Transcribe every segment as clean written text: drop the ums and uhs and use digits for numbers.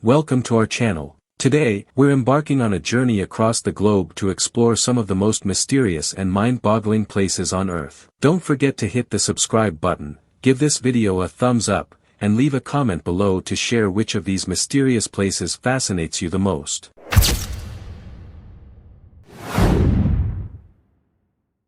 Welcome to our channel. Today, we're embarking on a journey across the globe to explore some of the most mysterious and mind-boggling places on Earth. Don't forget to hit the subscribe button, give this video a thumbs up, and leave a comment below to share which of these mysterious places fascinates you the most.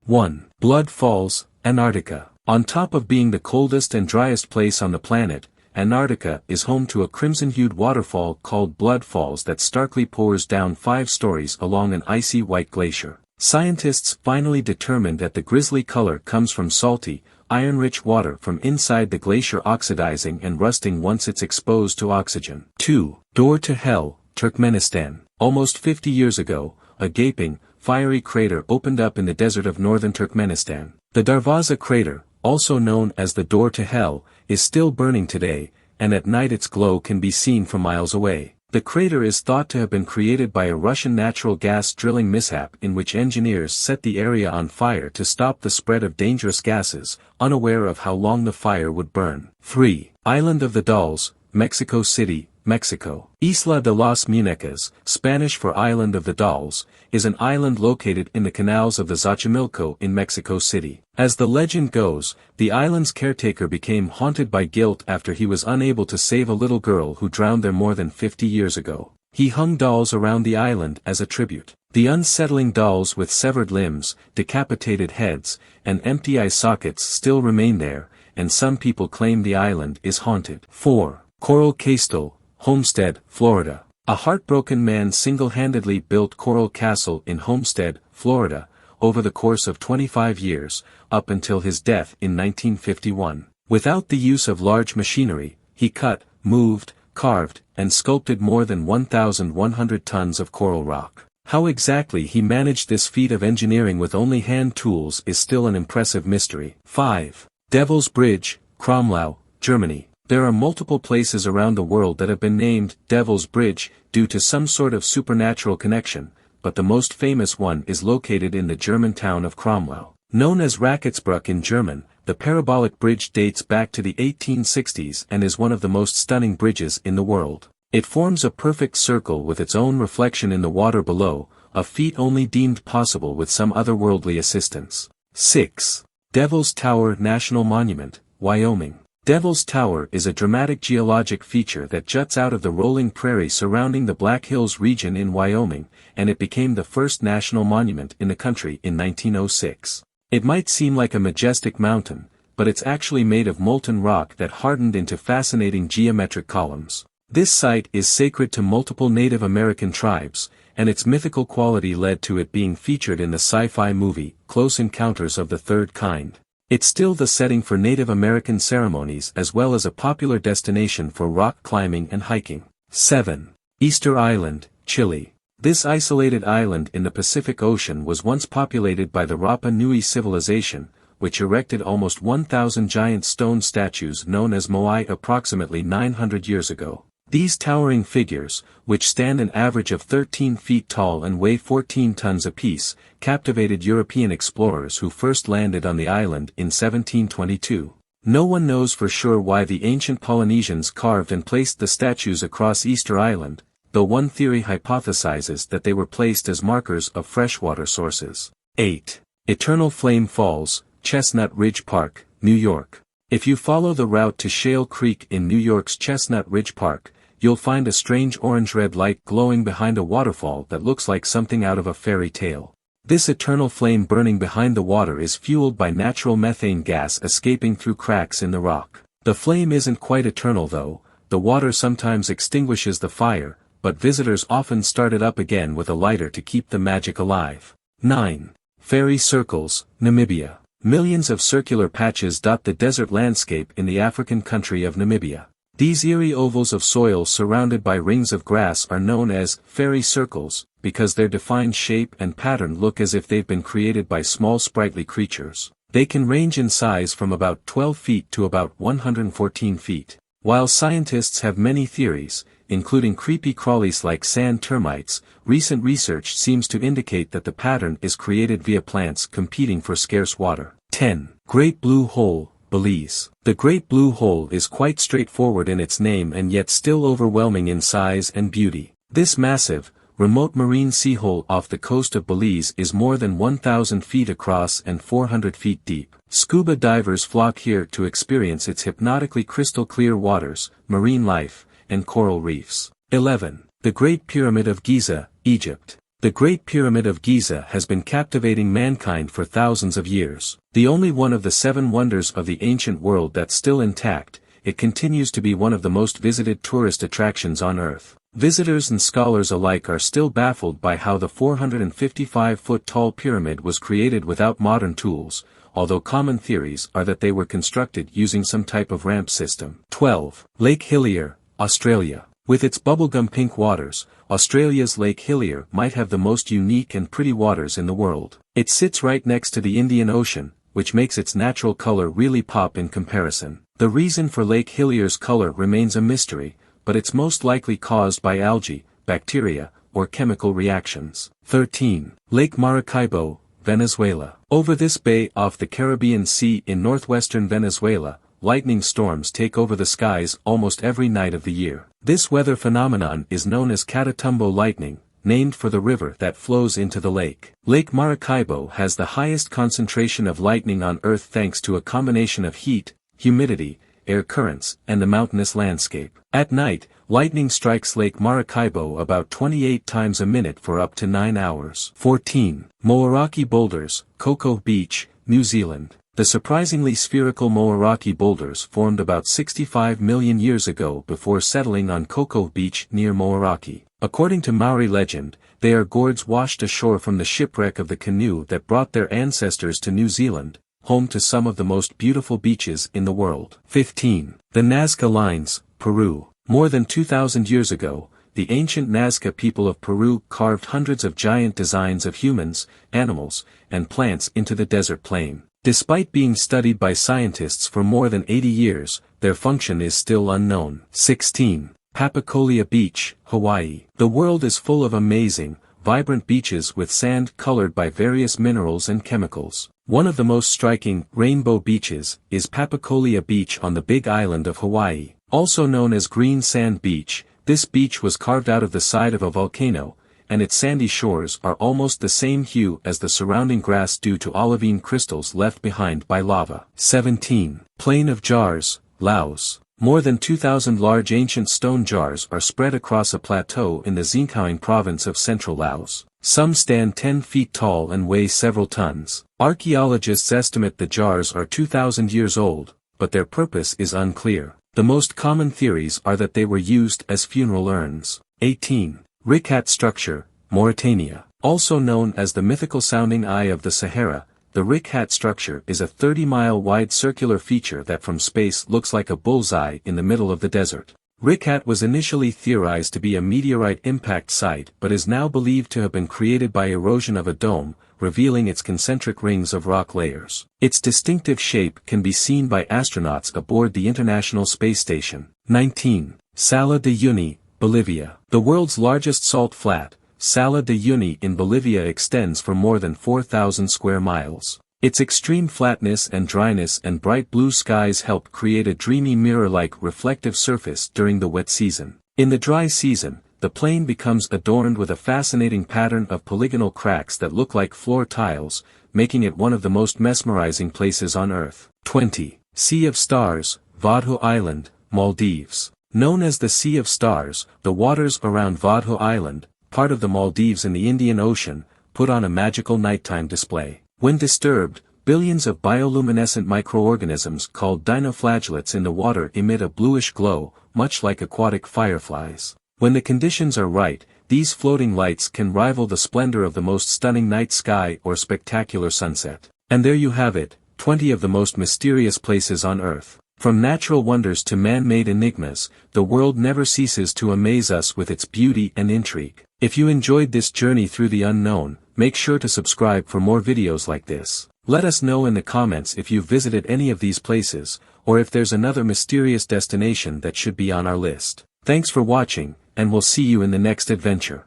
1. Blood Falls, Antarctica. On top of being the coldest and driest place on the planet, Antarctica is home to a crimson-hued waterfall called Blood Falls that starkly pours down 5 stories along an icy white glacier. Scientists finally determined that the grisly color comes from salty, iron-rich water from inside the glacier oxidizing and rusting once it's exposed to oxygen. 2. Door to Hell, Turkmenistan. Almost 50 years ago, a gaping, fiery crater opened up in the desert of northern Turkmenistan. The Darvaza crater, also known as the Door to Hell, is still burning today, and at night its glow can be seen from miles away. The crater is thought to have been created by a Russian natural gas drilling mishap in which engineers set the area on fire to stop the spread of dangerous gases, unaware of how long the fire would burn. 3. Island of the Dolls, Mexico City, Mexico. Isla de las Muñecas, Spanish for Island of the Dolls, is an island located in the canals of the Xochimilco in Mexico City. As the legend goes, the island's caretaker became haunted by guilt after he was unable to save a little girl who drowned there more than 50 years ago. He hung dolls around the island as a tribute. The unsettling dolls with severed limbs, decapitated heads, and empty eye sockets still remain there, and some people claim the island is haunted. 4. Coral Castle, Homestead, Florida. A heartbroken man single-handedly built Coral Castle in Homestead, Florida, over the course of 25 years, up until his death in 1951. Without the use of large machinery, he cut, moved, carved, and sculpted more than 1,100 tons of coral rock. How exactly he managed this feat of engineering with only hand tools is still an impressive mystery. 5. Devil's Bridge, Kromlau, Germany. There are multiple places around the world that have been named Devil's Bridge due to some sort of supernatural connection, but the most famous one is located in the German town of Kromlau. Known as Raketsbruch in German, the parabolic bridge dates back to the 1860s and is one of the most stunning bridges in the world. It forms a perfect circle with its own reflection in the water below, a feat only deemed possible with some otherworldly assistance. 6. Devil's Tower National Monument, Wyoming. Devil's Tower is a dramatic geologic feature that juts out of the rolling prairie surrounding the Black Hills region in Wyoming, and it became the first national monument in the country in 1906. It might seem like a majestic mountain, but it's actually made of molten rock that hardened into fascinating geometric columns. This site is sacred to multiple Native American tribes, and its mythical quality led to it being featured in the sci-fi movie, Close Encounters of the Third Kind. It's still the setting for Native American ceremonies as well as a popular destination for rock climbing and hiking. 7. Easter Island, Chile. This isolated island in the Pacific Ocean was once populated by the Rapa Nui civilization, which erected almost 1,000 giant stone statues known as moai approximately 900 years ago. These towering figures, which stand an average of 13 feet tall and weigh 14 tons apiece, captivated European explorers who first landed on the island in 1722. No one knows for sure why the ancient Polynesians carved and placed the statues across Easter Island, though one theory hypothesizes that they were placed as markers of freshwater sources. 8. Eternal Flame Falls, Chestnut Ridge Park, New York. If you follow the route to Shale Creek in New York's Chestnut Ridge Park, you'll find a strange orange-red light glowing behind a waterfall that looks like something out of a fairy tale. This eternal flame burning behind the water is fueled by natural methane gas escaping through cracks in the rock. The flame isn't quite eternal though, the water sometimes extinguishes the fire, but visitors often start it up again with a lighter to keep the magic alive. 9. Fairy Circles, Namibia. Millions of circular patches dot the desert landscape in the African country of Namibia. These eerie ovals of soil surrounded by rings of grass are known as fairy circles, because their defined shape and pattern look as if they've been created by small sprightly creatures. They can range in size from about 12 feet to about 114 feet. While scientists have many theories, including creepy crawlies like sand termites, recent research seems to indicate that the pattern is created via plants competing for scarce water. 10. Great Blue Hole, Belize. The Great Blue Hole is quite straightforward in its name and yet still overwhelming in size and beauty. This massive, remote marine sea hole off the coast of Belize is more than 1,000 feet across and 400 feet deep. Scuba divers flock here to experience its hypnotically crystal-clear waters, marine life, and coral reefs. 11. The Great Pyramid of Giza, Egypt. The Great Pyramid of Giza has been captivating mankind for thousands of years. The only one of the 7 wonders of the ancient world that's still intact, it continues to be one of the most visited tourist attractions on Earth. Visitors and scholars alike are still baffled by how the 455-foot-tall pyramid was created without modern tools, although common theories are that they were constructed using some type of ramp system. 12. Lake Hillier, Australia. With its bubblegum pink waters, Australia's Lake Hillier might have the most unique and pretty waters in the world. It sits right next to the Indian Ocean, which makes its natural color really pop in comparison. The reason for Lake Hillier's color remains a mystery, but it's most likely caused by algae, bacteria, or chemical reactions. 13. Lake Maracaibo, Venezuela. Over this bay off the Caribbean Sea in northwestern Venezuela, lightning storms take over the skies almost every night of the year. This weather phenomenon is known as Catatumbo lightning, named for the river that flows into the lake. Lake Maracaibo has the highest concentration of lightning on Earth thanks to a combination of heat, humidity, air currents, and the mountainous landscape. At night, lightning strikes Lake Maracaibo about 28 times a minute for up to 9 hours. 14. Moeraki Boulders, Coco Beach, New Zealand. The surprisingly spherical Moeraki boulders formed about 65 million years ago before settling on Coco Beach near Moeraki. According to Maori legend, they are gourds washed ashore from the shipwreck of the canoe that brought their ancestors to New Zealand, home to some of the most beautiful beaches in the world. 15. The Nazca Lines, Peru. More than 2,000 years ago, the ancient Nazca people of Peru carved hundreds of giant designs of humans, animals, and plants into the desert plain. Despite being studied by scientists for more than 80 years, their function is still unknown. 16. Papacolia Beach, Hawaii. The world is full of amazing, vibrant beaches with sand colored by various minerals and chemicals. One of the most striking, rainbow beaches, is Papacolia Beach on the Big Island of Hawaii. Also known as Green Sand Beach, this beach was carved out of the side of a volcano, and its sandy shores are almost the same hue as the surrounding grass due to olivine crystals left behind by lava. 17. Plain of Jars, Laos. More than 2,000 large ancient stone jars are spread across a plateau in the Xinjiang province of central Laos. Some stand 10 feet tall and weigh several tons. Archaeologists estimate the jars are 2,000 years old, but their purpose is unclear. The most common theories are that they were used as funeral urns. 18. Rikhat Structure, Mauritania. Also known as the mythical-sounding Eye of the Sahara, the Rikhat structure is a 30-mile-wide circular feature that from space looks like a bullseye in the middle of the desert. Rikhat was initially theorized to be a meteorite impact site but is now believed to have been created by erosion of a dome, revealing its concentric rings of rock layers. Its distinctive shape can be seen by astronauts aboard the International Space Station. 19. Sala de Uyuni, Bolivia. The world's largest salt flat, Sala de Uyuni in Bolivia extends for more than 4,000 square miles. Its extreme flatness and dryness and bright blue skies help create a dreamy mirror-like reflective surface during the wet season. In the dry season, the plain becomes adorned with a fascinating pattern of polygonal cracks that look like floor tiles, making it one of the most mesmerizing places on Earth. 20. Sea of Stars, Vadhu Island, Maldives. Known as the Sea of Stars, the waters around Vadhu Island, part of the Maldives in the Indian Ocean, put on a magical nighttime display. When disturbed, billions of bioluminescent microorganisms called dinoflagellates in the water emit a bluish glow, much like aquatic fireflies. When the conditions are right, these floating lights can rival the splendor of the most stunning night sky or spectacular sunset. And there you have it, 20 of the most mysterious places on Earth. From natural wonders to man-made enigmas, the world never ceases to amaze us with its beauty and intrigue. If you enjoyed this journey through the unknown, make sure to subscribe for more videos like this. Let us know in the comments if you've visited any of these places, or if there's another mysterious destination that should be on our list. Thanks for watching, and we'll see you in the next adventure.